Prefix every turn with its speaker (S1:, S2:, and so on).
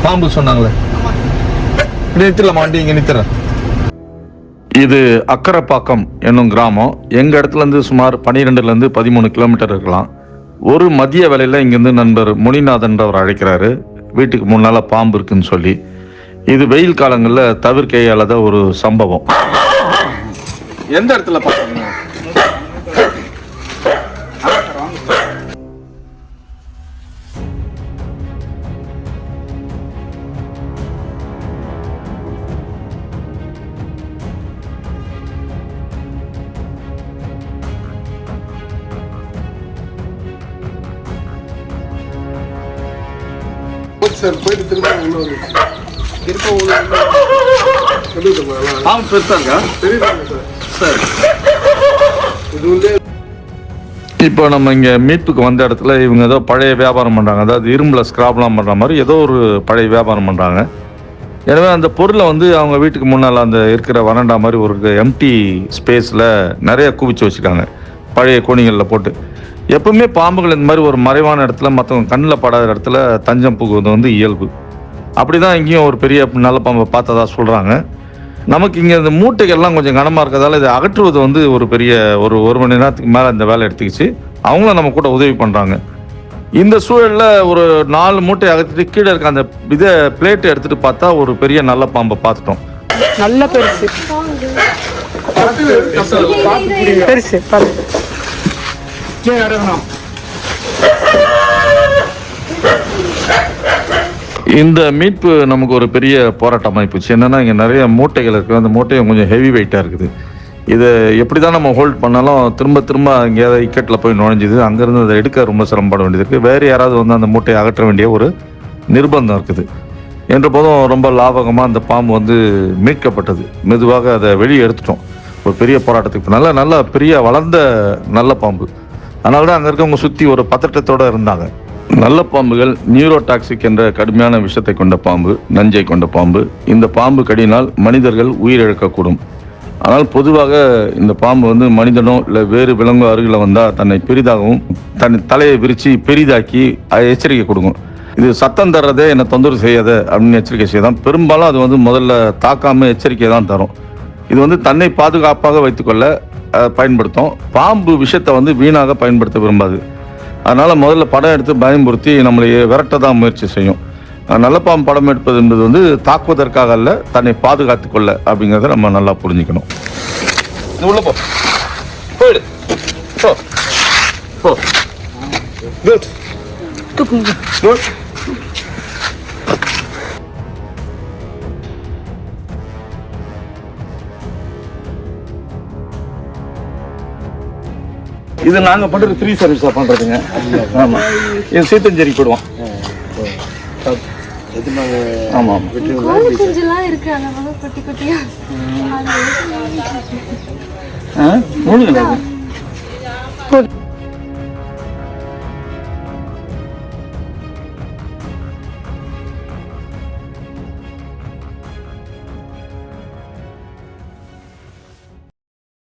S1: பாம்பு சொன்னாங்களே, நிறுத்தலாமா வண்டி? இங்கே நிறுத்துறேன். இது அக்கரைப்பாக்கம் என்னும் கிராமம். எங்கள் இடத்துலேருந்து சுமார் 12லேருந்து 13 கிலோமீட்டர் இருக்கலாம். ஒரு மதிய வேலையில் இங்கேருந்து நண்பர் முனிநாதன்றவர் அழைக்கிறாரு, வீட்டுக்கு முன்னால் பாம்பு இருக்குன்னு சொல்லி. இது வெயில் காலங்களில் தவிர்க்க இயலாத ஒரு சம்பவம். எந்த இடத்துல பார்த்தீங்க?
S2: சார் போயிட்டு திரும்ப
S1: பாம்பு பெருசா இருக்கா?
S2: தெரியுதுங்க
S1: சார்.
S2: இது வந்து
S1: இப்போ நம்ம இங்கே மீட்புக்கு வந்த இடத்துல இவங்க ஏதோ பழைய வியாபாரம் பண்ணுறாங்க. அதாவது இரும்பில் ஸ்கிராப்லாம் பண்ணுற மாதிரி ஏதோ ஒரு பழைய வியாபாரம் பண்ணுறாங்க. எனவே அந்த பொருளை வந்து அவங்க வீட்டுக்கு முன்னால் அந்த இருக்கிற வறண்டா மாதிரி ஒரு எம்டி ஸ்பேஸில் நிறைய குவிச்சு வச்சுருக்காங்க, பழைய கோணிகளில் போட்டு. எப்பவுமே பாம்புகள் இந்த மாதிரி ஒரு மறைவான இடத்துல, மற்றவங்க கண்ணில் படாத இடத்துல தஞ்சம் புகுவது வந்து இயல்பு. அப்படி தான் இங்கேயும் ஒரு பெரிய நல்ல பாம்பை பார்த்ததா சொல்கிறாங்க. நமக்கு இங்கே இந்த மூட்டைகள்லாம் கொஞ்சம் கனமாக இருக்கிறதால இதை அகற்றுவது வந்து ஒரு பெரிய ஒரு மணி நேரத்துக்கு மேலே இந்த வேலை எடுத்துக்கிச்சு. அவங்களும் நம்ம கூட உதவி பண்ணுறாங்க. இந்த சூழலில் ஒரு 4 மூட்டை அகற்றிட்டு கீழே இருக்க அந்த இதை பிளேட்டை எடுத்துகிட்டு பார்த்தா ஒரு பெரிய நல்ல பாம்பை பார்த்துட்டோம்.
S3: நல்ல பெருசு பெருசு
S1: இந்த மீட்பு நமக்கு ஒரு பெரிய போராட்டமாக போச்சு. என்னென்னா இங்கே நிறைய மூட்டைகள் இருக்குது. அந்த மூட்டையை கொஞ்சம் ஹெவி வெயிட்டாக இருக்குது. இதை எப்படி தான் நம்ம ஹோல்ட் பண்ணாலும் திரும்ப திரும்ப எங்கேயாவது இக்கட்டில் போய் நுழைஞ்சிது. அங்கேருந்து அதை எடுக்க ரொம்ப சிரமப்பட வேண்டியது இருக்குது. வேறு யாராவது வந்து அந்த மூட்டையை அகற்ற வேண்டிய ஒரு நிர்பந்தம் இருக்குது. என்ற போதும் ரொம்ப லாபகமாக அந்த பாம்பு வந்து மீட்கப்பட்டது. மெதுவாக அதை வெளியே எடுத்துட்டோம். ஒரு பெரிய போராட்டத்துக்கு நல்ல பெரிய வளர்ந்த நல்ல பாம்பு. அதனால தான் அங்கே இருக்கவங்க சுற்றி ஒரு பதட்டத்தோடு இருந்தாங்க. நல்ல பாம்புகள் நியூரோடாக்சிக் என்ற கடுமையான விஷத்தை கொண்ட பாம்பு, நஞ்சை கொண்ட பாம்பு. இந்த பாம்பு கடியினால் மனிதர்கள் உயிரிழக்கக்கூடும். ஆனால் பொதுவாக இந்த பாம்பு வந்து மனிதனோ இல்லை வேறு விலங்கோ அருகில் வந்தால் தன்னை பெரிதாகவும் தன் தலையை விரித்து பெரிதாக்கி எச்சரிக்கை கொடுக்கும். இது சத்தம் தர்றதே என்னை தொந்தரவு செய்யாத அப்படின்னு எச்சரிக்கை செய்யதான். பெரும்பாலும் அது வந்து முதல்ல தாக்காமல் எச்சரிக்கை தான் தரும். இது வந்து தன்னை பாதுகாப்பாக வைத்துக்கொள்ள பயன்படுத்தும். பாம்பு விஷத்தை வந்து வீணாக பயன்படுத்த விரும்பாது. அதனால் முதல்ல படம் எடுத்து பயம்படுத்தி நம்மளை விரட்ட தான் முயற்சி செய்யும். நல்ல பாம்பு படம் எடுப்பது என்பது வந்து தாக்குவதற்காக அல்ல, தன்னை பாதுகாத்து கொள்ள அப்படிங்கிறத நம்ம நல்லா புரிஞ்சுக்கணும். உள்ள போ, போயிடு, போ போ. Good good. இது நாங்கள் பண்ணுறது ஃப்ரீ சர்வீஸாக பண்ணுறதுங்க. ஆமாம், இது சீத்தஞ்சேரி போடுவோம். ஆமாம் ஆமாம்.